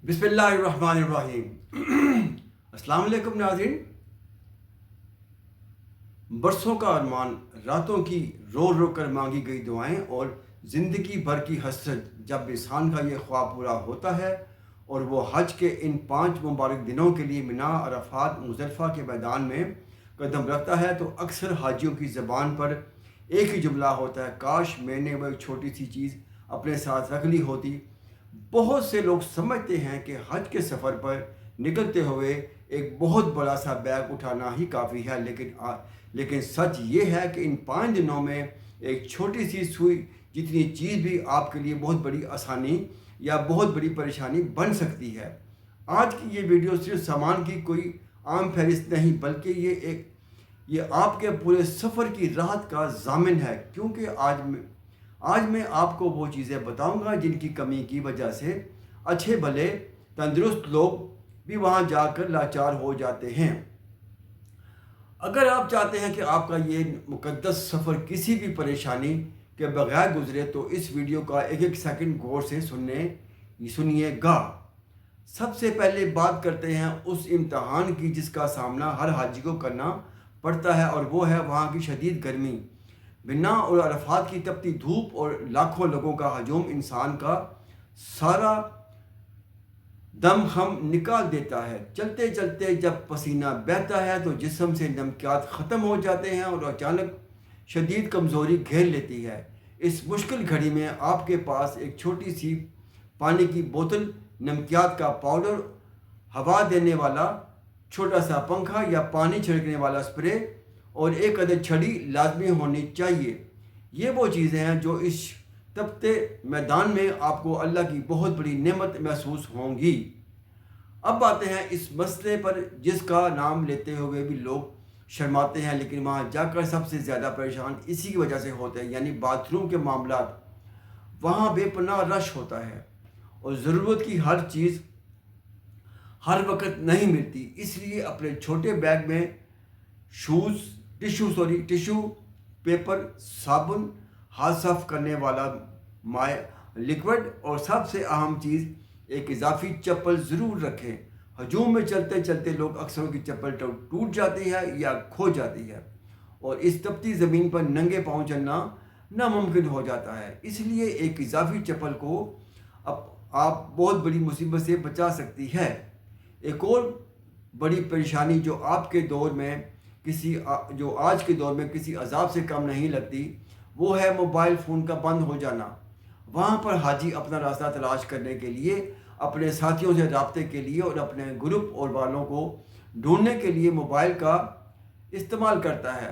बिस्मिल्लाहिर्रहमानिर्रहीम। अस्सलाम वालेकुम नाज़रीन। बरसों का अरमान, रातों की रो रो कर मांगी गई दुआएं और ज़िंदगी भर की हसरत, जब इंसान का ये ख्वाब पूरा होता है और वो हज के इन 5 मुबारक दिनों के लिए मिना, अरफात, मुज़दलिफ़ा के मैदान में कदम रखता है, तो अक्सर हाजियों की ज़बान पर एक ही जुमला होता है, काश मैंने वो एक छोटी सी चीज़ अपने साथ रख ली होती। बहुत से लोग समझते हैं कि हज के सफ़र पर निकलते हुए एक बहुत बड़ा सा बैग उठाना ही काफ़ी है, लेकिन सच ये है कि इन 5 दिनों में एक छोटी सी सुई जितनी चीज़ भी आपके लिए बहुत बड़ी आसानी या बहुत बड़ी परेशानी बन सकती है। आज की ये वीडियो सिर्फ सामान की कोई आम फहरिस्त नहीं, बल्कि ये आपके पूरे सफ़र की राहत का ज़ामिन है, क्योंकि आज मैं आपको वो चीज़ें बताऊंगा जिनकी कमी की वजह से अच्छे भले तंदुरुस्त लोग भी वहाँ जाकर लाचार हो जाते हैं। अगर आप चाहते हैं कि आपका ये मुकद्दस सफ़र किसी भी परेशानी के बगैर गुजरे, तो इस वीडियो का एक एक सेकंड गौर से सुनिएगा। सबसे पहले बात करते हैं उस इम्तहान की जिसका सामना हर हाजी को करना पड़ता है, और वो है वहाँ की शदीद गर्मी। मिना और अरफात की तपती धूप और लाखों लोगों का हजूम इंसान का सारा दम हम निकाल देता है। चलते चलते जब पसीना बहता है तो जिस्म से नमकियात ख़त्म हो जाते हैं और अचानक शदीद कमज़ोरी घेर लेती है। इस मुश्किल घड़ी में आपके पास एक छोटी सी पानी की बोतल, नमकियात का पाउडर, हवा देने वाला छोटा सा पंखा या पानी छिड़कने वाला स्प्रे और एक अदद छड़ी लाजमी होनी चाहिए। ये वो चीज़ें हैं जो इस तपते मैदान में आपको अल्लाह की बहुत बड़ी नेमत महसूस होंगी। अब आते हैं इस मसले पर जिसका नाम लेते हुए भी लोग शर्माते हैं, लेकिन वहाँ जाकर सबसे ज़्यादा परेशान इसी की वजह से होते हैं, यानी बाथरूम के मामलात। वहाँ बेपनाह रश होता है और ज़रूरत की हर चीज़ हर वक्त नहीं मिलती, इसलिए अपने छोटे बैग में टिश्यू पेपर, साबुन, हाथ साफ करने वाला लिक्विड और सबसे अहम चीज़ एक इजाफी चप्पल ज़रूर रखें। हजूम में चलते चलते लोग अक्सरों की चप्पल टूट जाती है या खो जाती है और इस तपती ज़मीन पर नंगे पाँव चलना नामुमकिन हो जाता है। इसलिए एक इजाफी चप्पल को आप बहुत बड़ी मुसीबत से बचा सकती है। एक और बड़ी परेशानी जो आज के दौर में किसी अजाब से कम नहीं लगती, वो है मोबाइल फ़ोन का बंद हो जाना। वहाँ पर हाजी अपना रास्ता तलाश करने के लिए, अपने साथियों से रब्ते के लिए और अपने ग्रुप और वालों को ढूंढने के लिए मोबाइल का इस्तेमाल करता है।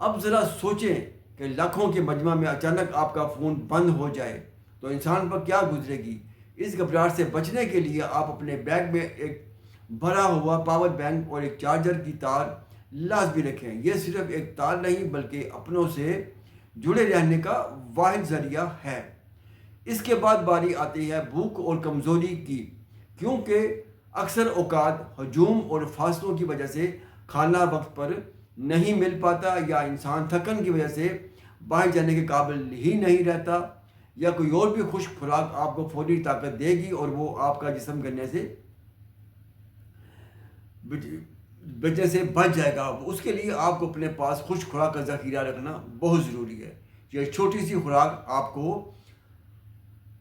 अब ज़रा सोचें कि लाखों के मजमा में अचानक आपका फ़ोन बंद हो जाए तो इंसान पर क्या गुजरेगी। इस घबराहट से बचने के लिए आप अपने बैग में एक भरा हुआ पावर बैंक और एक चार्जर की तार लाजमी रखें। यह सिर्फ एक तार नहीं बल्कि अपनों से जुड़े रहने का वाहिद ज़रिया है। इसके बाद बारी आती है भूख और कमज़ोरी की, क्योंकि अक्सर औकात हजूम और फासलों की वजह से खाना वक्त पर नहीं मिल पाता, या इंसान थकन की वजह से बाहर जाने के काबिल ही नहीं रहता, या कोई और भी खुश्क खुराक आपको फौरी ताकत देगी और वो आपका जिस्म गिरने से बच जाएगा। उसके लिए आपको अपने पास खुश्क खुराक का ज़ख़ीरा रखना बहुत ज़रूरी है। यह छोटी सी खुराक आपको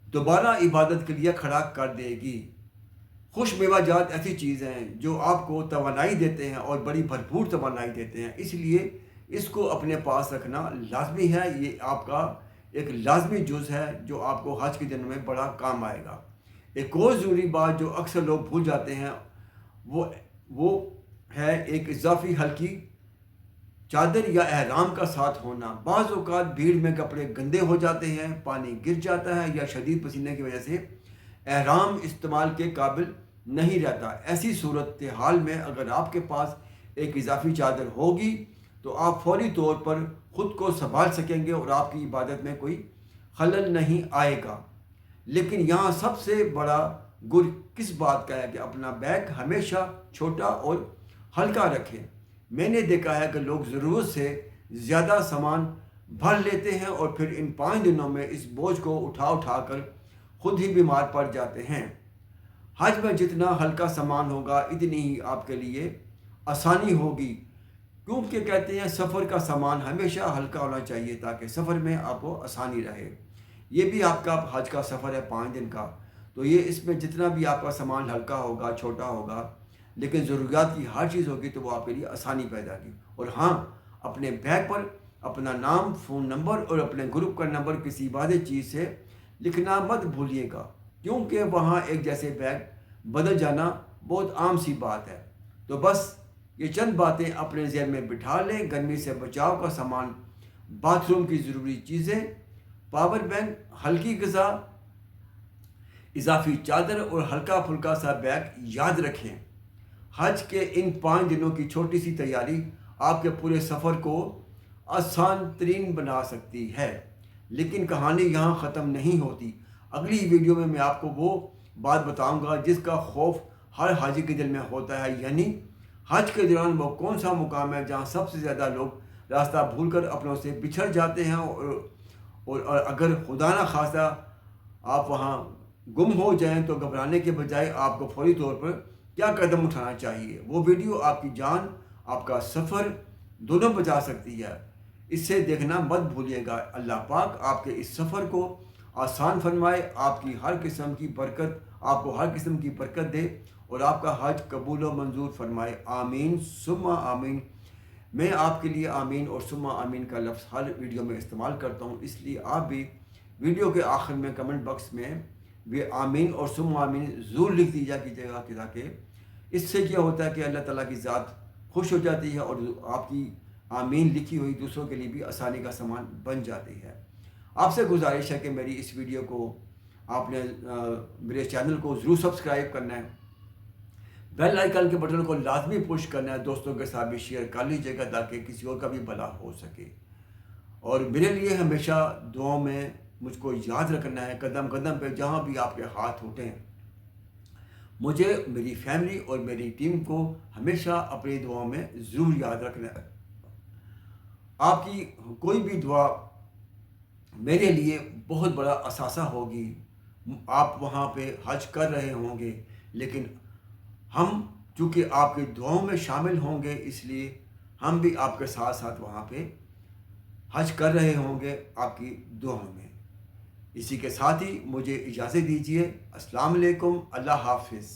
दोबारा इबादत के लिए खड़ा कर देगी। खुश मेवाजात ऐसी चीज़ हैं जो आपको तवानाई देते हैं और बड़ी भरपूर तवानाई देते हैं, इसलिए इसको अपने पास रखना लाजमी है। ये आपका एक लाजमी जुज़ है जो आपको हज के दिनों में बड़ा काम आएगा। एक और ज़रूरी बात जो अक्सर लोग भूल जाते हैं वो है एक इजाफी हल्की चादर या एहराम का साथ होना। बाज़ औक़ात भीड़ में कपड़े गंदे हो जाते हैं, पानी गिर जाता है या शदीद पसीने की वजह से एहराम इस्तेमाल के काबिल नहीं रहता। ऐसी सूरत हाल में अगर आपके पास एक इजाफी चादर होगी तो आप फौरी तौर पर ख़ुद को संभाल सकेंगे और आपकी इबादत में कोई खलल नहीं आएगा। लेकिन यहाँ सबसे बड़ा गुर किस बात का है कि अपना बैग हमेशा छोटा और हल्का रखें। मैंने देखा है कि लोग ज़रूरत से ज़्यादा सामान भर लेते हैं और फिर इन 5 दिनों में इस बोझ को उठा कर खुद ही बीमार पड़ जाते हैं। حج میں جتنا ہلکا سامان ہوگا اتنی ہی آپ کے لیے آسانی ہوگی، کیونکہ کہتے ہیں سفر کا سامان ہمیشہ ہلکا ہونا چاہیے تاکہ سفر میں آپ کو آسانی رہے۔ یہ بھی آپ کا حج کا سفر ہے 5 دن کا، تو یہ اس میں جتنا بھی آپ کا سامان ہلکا ہوگا، چھوٹا ہوگا، لیکن ضروریات کی ہر چیز ہوگی تو وہ آپ کے لیے آسانی پیدا کی۔ اور ہاں، اپنے بیگ پر اپنا نام، فون نمبر اور اپنے گروپ کا نمبر کسی واضح چیز سے لکھنا مت بھولیے گا، کیونکہ وہاں ایک جیسے بیگ بدل جانا بہت عام سی بات ہے۔ تو بس یہ چند باتیں اپنے ذہن میں بٹھا لیں۔ گرمی سے بچاؤ کا سامان، باتھ روم کی ضروری چیزیں، پاور بینک، ہلکی غذا، اضافی چادر اور ہلکا پھلکا سا بیگ یاد رکھیں۔ حج کے ان 5 دنوں کی چھوٹی سی تیاری آپ کے پورے سفر کو آسان ترین بنا سکتی ہے۔ لیکن کہانی یہاں ختم نہیں ہوتی۔ اگلی ویڈیو میں آپ کو وہ بات بتاؤں گا جس کا خوف ہر حاجی کے دل میں ہوتا ہے، یعنی حج کے دوران وہ کون سا مقام ہے جہاں سب سے زیادہ لوگ راستہ بھول کر اپنوں سے بچھڑ جاتے ہیں، اور اگر خدا نہ خواستہ آپ وہاں گم ہو جائیں تو گھبرانے کے بجائے آپ کو فوری طور پر کیا قدم اٹھانا چاہیے۔ وہ ویڈیو آپ کی جان، آپ کا سفر دونوں بچا سکتی ہے۔ اس سے دیکھنا مت بھولیے گا۔ اللہ پاک آپ کے اس سفر کو آسان فرمائے، آپ کی ہر قسم کی برکت، آپ کو ہر قسم کی برکت دے اور آپ کا حج قبول و منظور فرمائے۔ آمین ثم آمین۔ میں آپ کے لیے آمین اور ثم آمین کا لفظ ہر ویڈیو میں استعمال کرتا ہوں، اس لیے آپ بھی ویڈیو کے آخر میں کمنٹ باکس میں بھی آمین اور ثم آمین ضرور لکھ دیا کیجیے گا، تاکہ اس سے کیا ہوتا ہے کہ اللہ تعالیٰ کی ذات خوش ہو جاتی ہے اور آپ کی آمین لکھی ہوئی دوسروں کے لیے بھی آسانی کا سامان بن جاتی ہے۔ آپ سے گزارش ہے کہ میری اس ویڈیو کو آپ نے میرے چینل کو ضرور سبسکرائب کرنا ہے، بیل آئیکن کے بٹن کو لازمی پش کرنا ہے، دوستوں کے ساتھ بھی شیئر کر لیجیے گا تاکہ کسی اور کا بھی بھلا ہو سکے۔ اور میرے لیے ہمیشہ دعاؤں میں مجھ کو یاد رکھنا ہے، قدم قدم پہ جہاں بھی آپ کے ہاتھ اٹھیں، مجھے، میری فیملی اور میری ٹیم کو ہمیشہ اپنی دعاؤں میں ضرور یاد رکھنا ہے۔ آپ کی کوئی بھی دعا میرے لیے بہت بڑا اثاثہ ہوگی۔ آپ وہاں پہ حج کر رہے ہوں گے، لیکن ہم چونکہ آپ کی دعاؤں میں شامل ہوں گے، اس لیے ہم بھی آپ کے ساتھ ساتھ وہاں پہ حج کر رہے ہوں گے آپ کی دعاؤں میں۔ اسی کے ساتھ ہی مجھے اجازت دیجیے۔ السلام علیکم، اللہ حافظ۔